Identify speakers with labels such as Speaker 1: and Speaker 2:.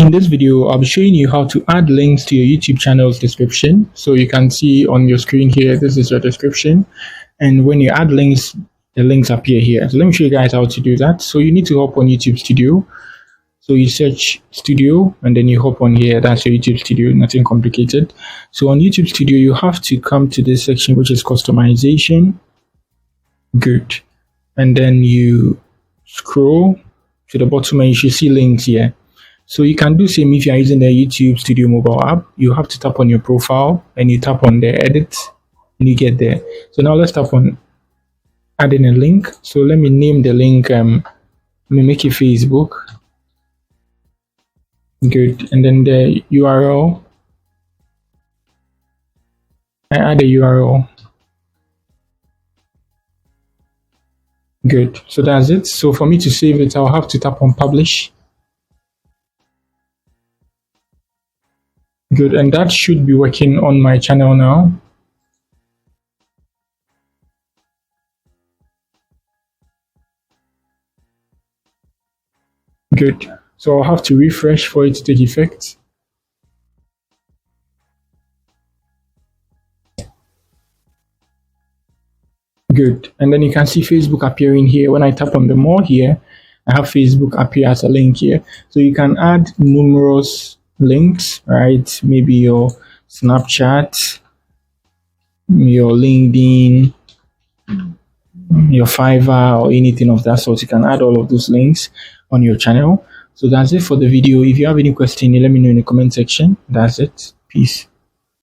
Speaker 1: In this video, I'll be showing you how to add links to your YouTube channel's description. So you can see on your screen here, this is your description. And when you add links, the links appear here. So let me show you guys how to do that. So you need to hop on YouTube Studio. So you search Studio and then you hop on here. That's your YouTube Studio, nothing complicated. So on YouTube Studio, you have to come to this section, which is customization. Good. And then you scroll to the bottom and you should see links here. So you can do same if you are using the YouTube Studio mobile app. You have to tap on your profile and you tap on the edit and you get there. So now let's tap on adding a link. So let me name the link, let me make it Facebook. Good. And then the URL, I add a URL. Good. So that's it. So for me to save it, I'll have to tap on publish. Good, and that should be working on my channel now. Good, so I'll have to refresh for it to take effect. Good, and then you can see Facebook appearing here. When I tap on the more here, I have Facebook appear as a link here. So you can add numerous links, right? Maybe your Snapchat, your LinkedIn, your Fiverr, or anything of that sort. You can add all of those links on your channel. So that's it for the video. If you have any question, let me know in the comment section. That's it. Peace.